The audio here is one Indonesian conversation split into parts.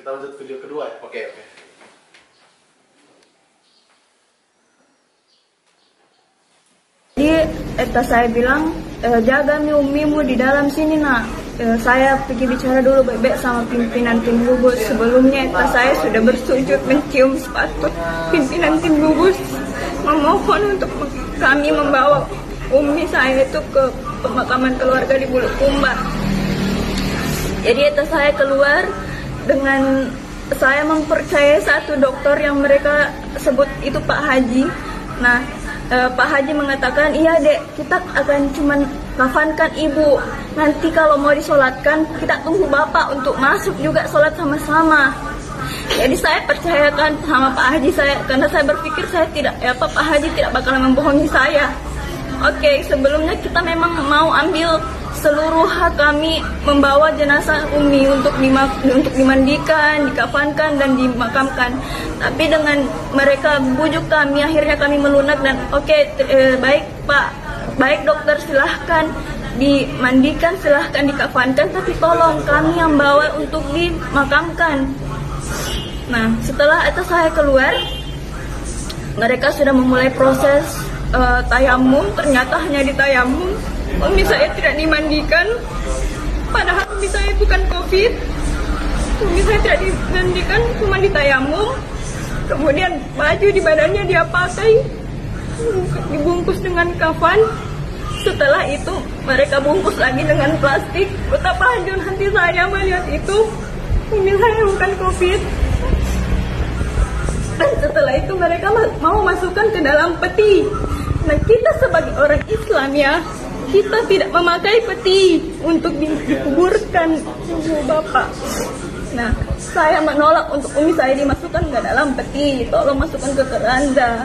Kita lanjut video kedua ya. Oke. Jadi eta saya bilang, jaga nih umimu di dalam sini nak. Saya pergi bicara dulu baik-baik sama pimpinan tim gugus. Sebelumnya eta saya sudah bersujud mencium sepatu pimpinan tim gugus, memohon untuk kami membawa umi saya itu ke pemakaman keluarga di Bulukumba. Jadi eta saya keluar dengan saya mempercayai satu dokter yang mereka sebut itu Pak Haji. Nah, Pak Haji mengatakan, iya dek, kita akan cuman kafankan ibu. Nanti kalau mau disolatkan, kita tunggu bapak untuk masuk juga solat sama-sama. Jadi saya percayakan sama Pak Haji saya, karena saya berpikir saya tidak, Pak Haji tidak bakalan membohongi saya. Oke, sebelumnya kita memang mau ambil seluruh hak kami membawa jenazah Umi untuk dimandikan, dikafankan dan dimakamkan. Tapi dengan mereka bujuk kami, akhirnya kami melunak dan baik Pak, baik dokter, silahkan dimandikan, silahkan dikafankan, tapi tolong kami yang bawa untuk dimakamkan. Nah, setelah itu saya keluar, mereka sudah memulai proses tayamum. Ternyata hanya di tayamum umi saya tidak dimandikan, padahal umi saya bukan COVID. Umi saya tidak dimandikan, cuma di tayamum. Kemudian baju di badannya dia pakai, dibungkus dengan kafan. Setelah itu mereka bungkus lagi dengan plastik. Betapa hancur hati saya melihat itu. Umi saya bukan COVID. Dan setelah itu mereka mau masukkan ke dalam peti. Nah, kita sebagai orang Islam ya, kita tidak memakai peti untuk dikuburkan ibu bapak. Nah, saya menolak untuk umi saya dimasukkan ke dalam peti, tolong masukkan ke keranda.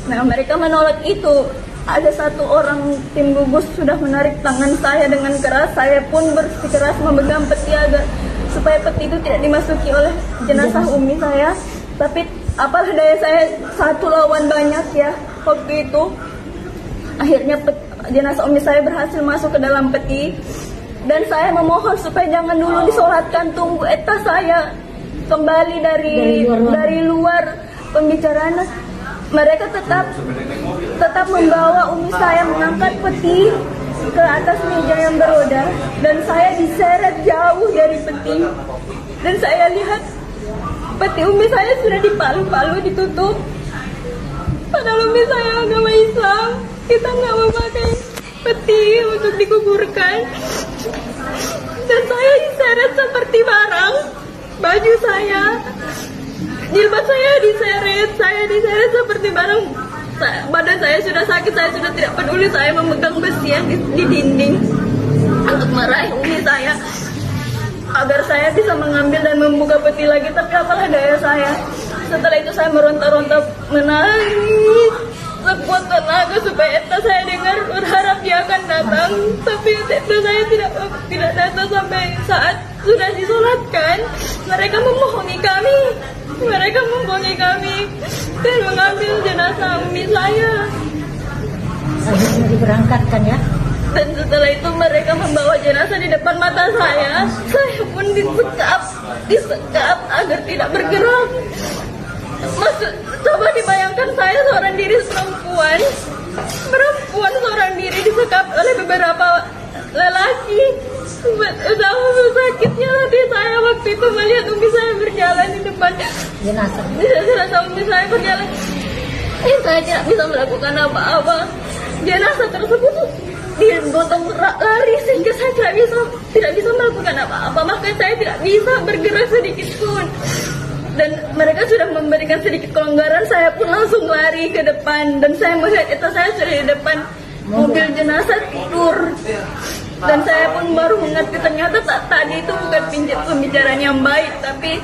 Nah, mereka menolak itu. Ada satu orang tim gugus sudah menarik tangan saya dengan keras. Saya pun bersikeras memegang peti agar supaya peti itu tidak dimasuki oleh jenazah umi saya. Tapi apalah daya saya, satu lawan banyak ya waktu itu. Akhirnya jenazah umi saya berhasil masuk ke dalam peti. Dan saya memohon supaya jangan dulu disolatkan, tunggu eta saya kembali dari luar pembicaraan. Mereka tetap membawa umi saya mengangkat peti ke atas meja yang beroda, dan saya diseret jauh dari peti. Dan saya lihat peti umi saya sudah dipalu-palu, ditutup. Padahal umi saya agama Islam, kita nggak memakai peti untuk dikuburkan. Dan saya diseret seperti barang. Baju saya, jilbab saya diseret seperti barang. Badan saya sudah sakit, saya sudah tidak peduli. Saya memegang besi yang di dinding untuk meraih umi saya agar saya bisa mengambil dan membuka peti lagi. Tapi apalah daya saya. Setelah itu saya meronta-ronta menangis sekuat tenaga supaya eta saya dengar, berharap dia akan datang. Tapi eta saya tidak datang sampai saat sudah disolatkan. Mereka membohongi kami dan mengambil jenazah umi saya. Akhirnya diberangkatkan ya. Dan setelah itu mereka membawa jenazah di depan mata saya. Saya pun disekap agar tidak bergerak. Coba dibayangkan, saya seorang diri perempuan seorang diri disekap oleh beberapa lelaki. Betapa sakitnya hati saya waktu itu melihat umi saya berjalan di depan jenazah umi saya berjalan. Saya tidak bisa melakukan apa-apa. Jenazah tersebut digotong lari sehingga saya tidak bisa melakukan apa-apa. Maka saya tidak bisa bergerak sedikit pun. Dan mereka sudah memberikan sedikit kelonggaran, saya pun langsung lari ke depan. Dan saya melihat itu saya sudah di depan mobil jenazah tidur. Dan saya pun baru mengerti ternyata tadi itu bukan pembicaraan yang baik, tapi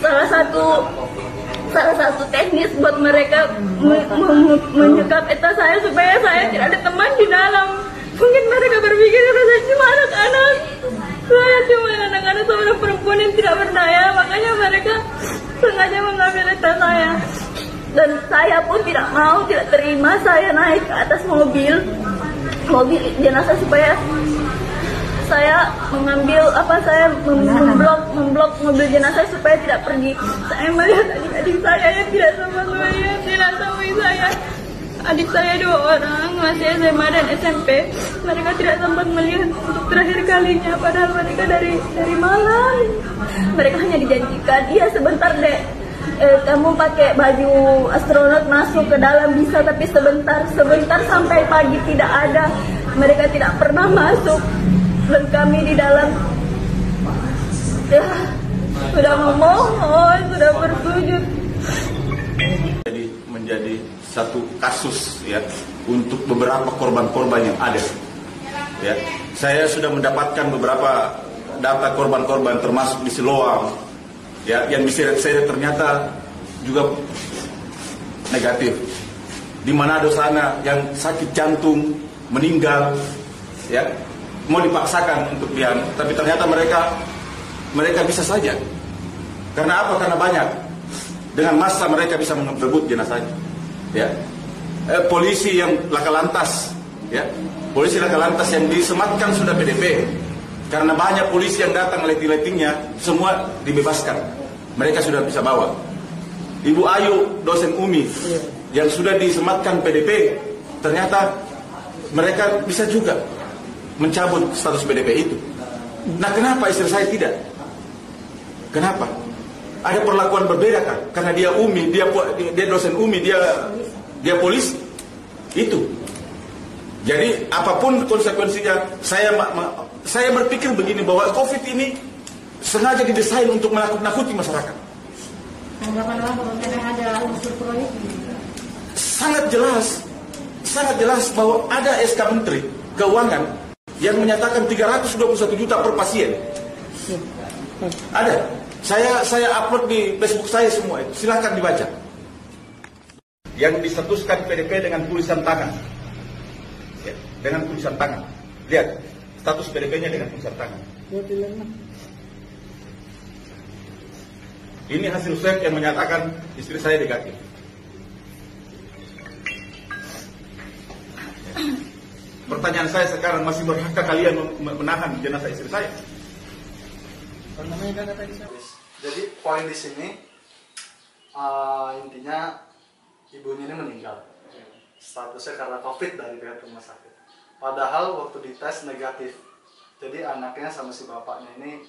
salah satu teknis buat mereka menyekap eta saya supaya saya tidak ada teman di dalam. Mungkin mereka berpikir saya cuma anak-anak. Saya cuma anak-anak seorang perempuan yang tidak berdaya, makanya mereka sengaja mengambil eta saya. Dan saya pun tidak terima. Saya naik ke atas mobil jenazah supaya saya memblok mobil jenazah supaya tidak pergi. Saya melihat adik-adik saya yang tidak sama saya, tidak sama saya. Adik saya 2 orang masih SMA dan SMP. Mereka tidak sempat melihat untuk terakhir kalinya, padahal mereka dari malam. Mereka hanya dijanjikan, iya sebentar dek, kamu pakai baju astronot masuk ke dalam bisa, tapi sebentar sampai pagi tidak ada. Mereka tidak pernah masuk dan kami di dalam ya sudah memohon, sudah bersujud. Jadi menjadi satu kasus ya untuk beberapa korban-korban yang ada. Ya, saya sudah mendapatkan beberapa data korban-korban termasuk di Siloam. Ya, yang bisa saya ternyata juga negatif. Di Manado sana yang sakit jantung meninggal, ya mau dipaksakan untuk dia, tapi ternyata mereka bisa saja. Karena apa? Karena banyak. Dengan massa mereka bisa merebut jenazahnya. Ya, polisi yang laka lantas, ya, polisi laka lantas yang disematkan sudah PDP. Karena banyak polisi yang datang letting-lettingnya, semua dibebaskan. Mereka sudah bisa bawa. Ibu Ayu, dosen UMI, yang sudah disematkan PDP, ternyata mereka bisa juga mencabut status PDP itu. Nah, kenapa istri saya tidak? Kenapa? Ada perlakuan berbeda kan? Karena dia UMI, dia dosen UMI, dia polisi. Itu. Jadi apapun konsekuensinya, saya berpikir begini bahwa COVID ini sengaja didesain untuk menakut-nakuti masyarakat. Tanggapan Bapak karena ada unsur proyek? Sangat jelas bahwa ada SK Menteri Keuangan yang menyatakan 321 juta per pasien. Ada. Saya upload di Facebook saya semua itu. Silakan dibaca. Yang distatuskan PDP dengan tulisan tangan. Ya, dengan tulisan tangan. Lihat, status PDP-nya dengan tulisan tangan. Ini hasil swab yang menyatakan istri saya negatif. Pertanyaan saya sekarang, masih berhakkah kalian menahan jenazah istri saya? Jadi poin di sini intinya ibunya ini meninggal. Statusnya karena COVID dari pihak rumah sakit. Padahal waktu dites negatif. Jadi anaknya sama si bapaknya ini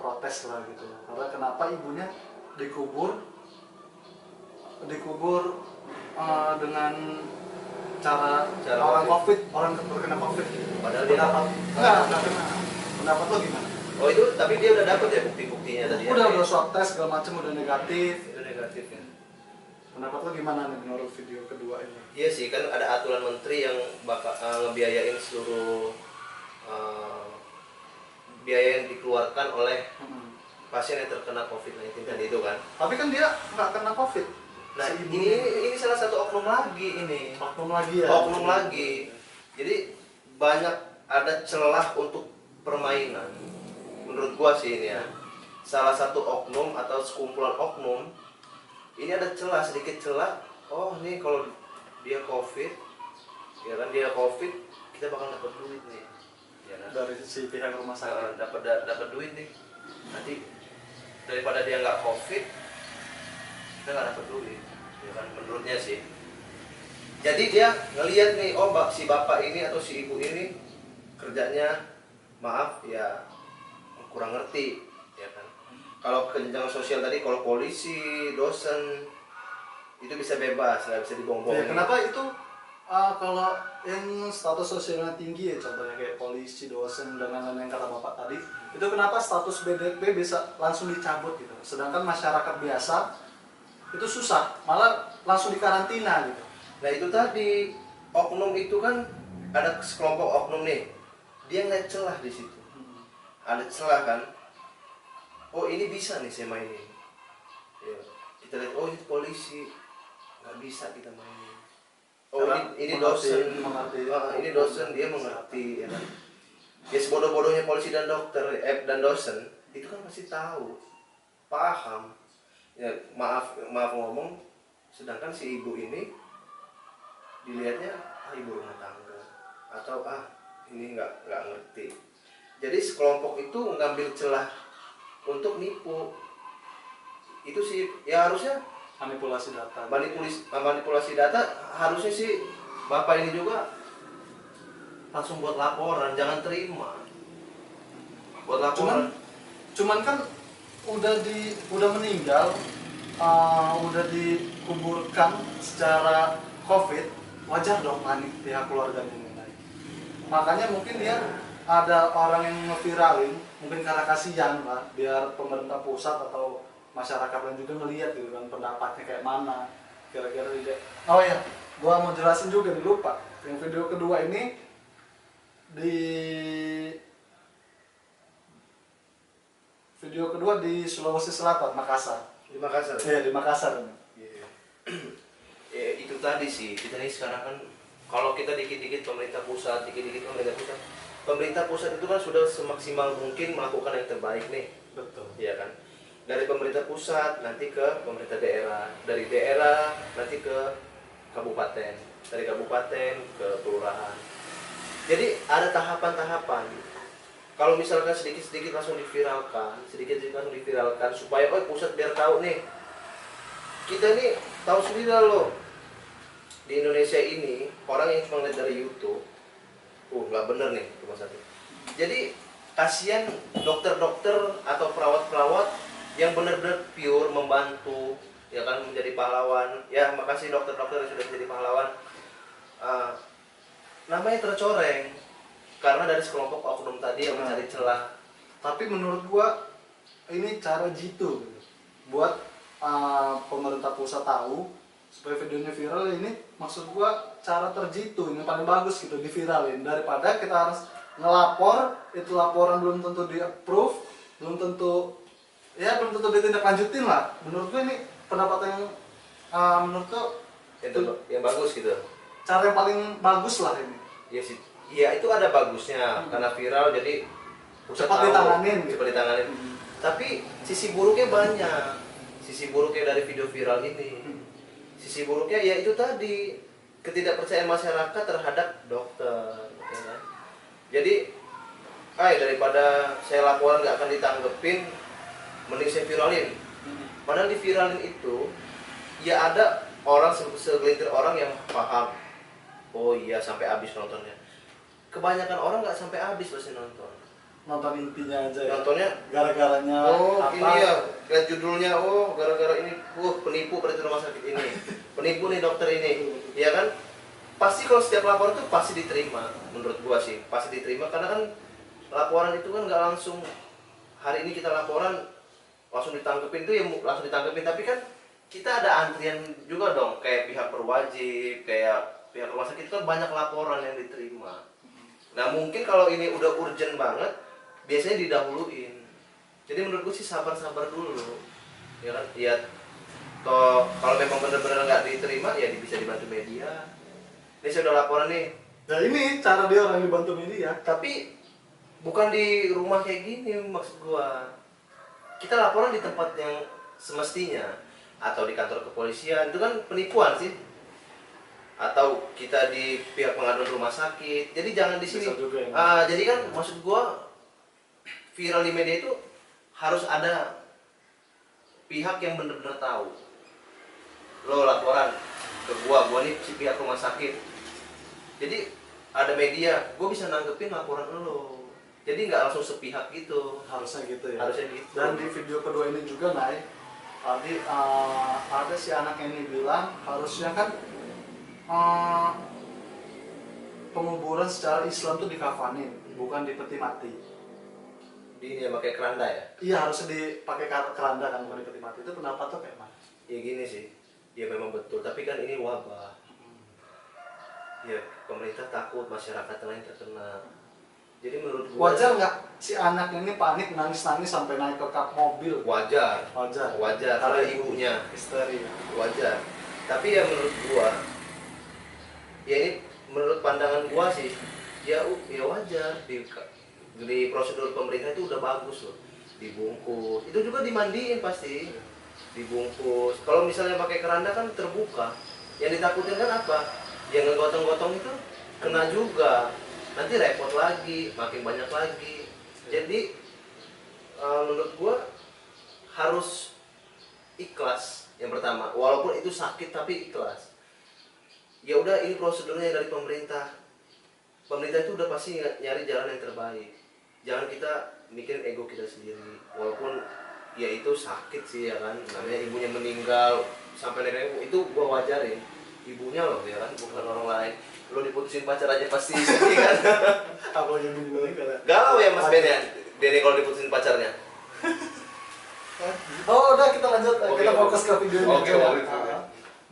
protes lah gitu. Karena kenapa ibunya dikubur dengan cara orang COVID, orang terkena COVID. Padahal dia enggak kena. Pendapat lo gimana? Oh itu, tapi dia udah dapet ya bukti-buktinya tadi? Udah swab tes segala macam udah negatif. Itu negatif ya. Pendapat lo gimana nih menurut video kedua ini? Iya sih, kan ada aturan menteri yang bakal ngebiayain seluruh biaya yang dikeluarkan oleh pasien yang terkena COVID-19 tadi itu kan. Tapi kan dia nggak kena COVID. Nah ini salah satu oknum lagi ini. Oknum lagi ya? Oknum lagi. Jadi banyak ada celah untuk permainan. Menurut gua sih ini ya. Salah satu oknum atau sekumpulan oknum ini ada celah, sedikit celah. Oh nih kalau dia COVID, ya kan dia COVID, kita bakal dapat duit nih. Ya kan? Dari si pihak rumah sakit. Dapat duit nih. Nanti daripada dia nggak COVID, kita nggak dapat duit. Ya kan menurutnya sih. Jadi dia ngelihat nih, oh si bapak ini atau si ibu ini kerjanya maaf ya kurang ngerti, ya kan. Kalau jenjang sosial tadi, kalau polisi, dosen itu bisa bebas, nggak bisa dibohong-bohongin. Ya, kenapa itu kalau yang status sosialnya tinggi ya, contohnya kayak polisi, dosen dan lain-lain yang kata bapak tadi, itu kenapa status BDP bisa langsung dicabut gitu, sedangkan masyarakat biasa itu susah, malah langsung dikarantina gitu. Nah itu tadi oknum itu kan ada sekelompok oknum nih, dia ngeliat celah di situ, ada celah kan. Oh ini bisa nih saya mainin. Ya, kita lihat, oh itu polisi, nggak bisa kita mainin. Oh ini dosen, ini dosen dia mengerti, ya kan. Ya sebodoh-bodohnya polisi dan dokter, dan dosen itu kan pasti tahu, paham. Ya maaf ngomong, sedangkan si ibu ini dilihatnya ibu rumah tangga atau ini nggak ngerti. Jadi sekelompok itu ngambil celah untuk nipu. Itu sih ya harusnya Manipulasi data. manipulasi data, harusnya sih Bapak ini juga langsung buat laporan, jangan terima. Buat laporan. Cuman kan udah meninggal, udah dikuburkan secara COVID, wajar dong panik pihak keluarganya mengenai. Makanya mungkin dia ada orang yang ngeviralin, mungkin karena kasihan lah, biar pemerintah pusat atau masyarakat lain juga ngelihat gitu kan pendapatnya kayak mana. Kira-kira dia. Oh ya, gua mau jelasin juga nih, lupa. Yang video kedua ini video kedua di Sulawesi Selatan, Makassar. Di Makassar. Iya, di Makassar. Iya. Ya, itu tadi sih, kita ini sekarang kan kalau kita dikit-dikit pemerintah pusat, pemerintah pusat itu kan sudah semaksimal mungkin melakukan yang terbaik nih. Betul. Iya kan? Dari pemerintah pusat nanti ke pemerintah daerah, dari daerah nanti ke kabupaten, dari kabupaten ke kelurahan. Jadi ada tahapan-tahapan. Kalau misalkan sedikit-sedikit langsung diviralkan, supaya pusat biar tahu nih. Kita nih tahu sendiri loh. Di Indonesia ini orang yang cuma lihat dari YouTube, nggak bener nih rumah sakit. Jadi kasihan dokter-dokter atau perawat-perawat yang benar-benar pure membantu, ya kan, menjadi pahlawan. Ya, makasih dokter-dokter yang sudah menjadi pahlawan. Namanya tercoreng karena dari sekelompok oknum tadi yang mencari celah. Tapi menurut gua ini cara jitu gitu. Buat pemerintah pusat tahu supaya videonya viral, ini maksud gua cara terjitu ini paling bagus gitu diviralin, daripada kita harus ngelapor, itu laporan belum tentu di approve, belum tentu ditindaklanjutin lah. Menurut gue ini pendapat yang menurut gue yang bagus gitu. Cara yang paling bagus lah ini. Iya sih. Iya, itu ada bagusnya karena viral jadi Cepat ditanganin. Tapi sisi buruknya banyak. Sisi buruknya dari video viral ini. Sisi buruknya ya itu tadi, ketidakpercayaan masyarakat terhadap dokter, ya kan? Jadi daripada saya laporan nggak akan ditanggepin, mending saya viralin. Padahal di viralin itu ya ada orang, segelintir orang yang paham. Oh iya, sampai habis nontonnya. Kebanyakan orang nggak sampai habis pasti nonton. Nonton intinya aja ya. Nontonnya gara-garanya apa? Ini ya, lihat judulnya, gara-gara ini, penipu pada rumah sakit ini. Penipu nih dokter ini. Ya kan? Pasti kalau setiap laporan itu pasti diterima. Menurut gua sih, pasti diterima karena kan laporan itu kan nggak langsung hari ini kita laporan langsung ditangkepin, itu ya langsung ditangkepin, tapi kan kita ada antrian juga dong, kayak pihak berwajib, kayak pihak rumah sakit kan banyak laporan yang diterima. Nah mungkin kalau ini udah urgent banget, biasanya didahuluin. Jadi menurut gue sih sabar-sabar dulu, ya kan? Ya, toh kalau memang benar-benar nggak diterima, ya bisa dibantu media. Ini saya udah laporan nih. Nah ini cara dia orang dibantu media. Tapi bukan di rumah kayak gini maksud gua. Kita laporan di tempat yang semestinya, atau di kantor kepolisian, itu kan penipuan sih. Atau kita di pihak pengaduan rumah sakit. Jadi jangan di sini. Ya, jadi kan maksud gua viral di media itu harus ada pihak yang benar-benar tahu. Lo laporan ke gua nih si pihak rumah sakit. Jadi ada media, gua bisa nanggepin laporan lo. Jadi nggak langsung sepihak gitu. Harusnya gitu ya. Harusnya gitu. Dan di video kedua ini juga tadi ada si anak ini bilang harusnya kan penguburan secara Islam tuh dikafanin, bukan di peti mati. Ini ya pakai keranda ya? Iya, harusnya dipakai keranda kan, bukan di peti mati. Itu pendapat tuh kayak mana? Ya gini sih, ya memang betul. Tapi kan ini wabah. Ya pemerintah takut masyarakat lain terkena. Jadi menurut gua wajar nggak si anak ini panik nangis-nangis sampai naik ke kap mobil? Wajar. Karena ibunya histeria. Wajar. Tapi ya menurut gua, ya ini menurut pandangan gua sih, ya wajar di prosedur pemerintah itu udah bagus loh, dibungkus. Itu juga dimandiin pasti, dibungkus. Kalau misalnya pakai keranda kan terbuka. Yang ditakutin kan apa? Yang ngegotong-gotong itu kena juga. Nanti repot lagi, makin banyak lagi. Jadi menurut gua harus ikhlas yang pertama, walaupun itu sakit tapi ikhlas. Ya udah, ini prosedurnya dari pemerintah. Pemerintah itu udah pasti nyari jalan yang terbaik. Jangan kita mikirin ego kita sendiri, walaupun ya itu sakit sih ya kan, namanya ibunya meninggal sampai nenek itu gua wajarin, ibunya loh ya kan, bukan orang lain. Lo diputusin pacar aja pasti sedih kan. Apa yang meninggal? Galau ya Mas Ben ya, Dene kalau diputusin pacarnya. Oh udah, kita lanjut. Oke, Kita oke. fokus ke videonya Oke, aja ya. oke.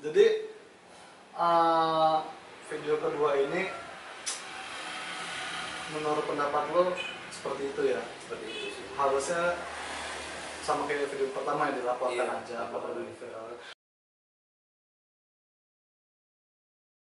Jadi video kedua ini menurut pendapat lo seperti itu ya? Seperti itu sih. Harusnya sama kayak video pertama yang dilaporkan Iya, aja, laporan. apakah di viral.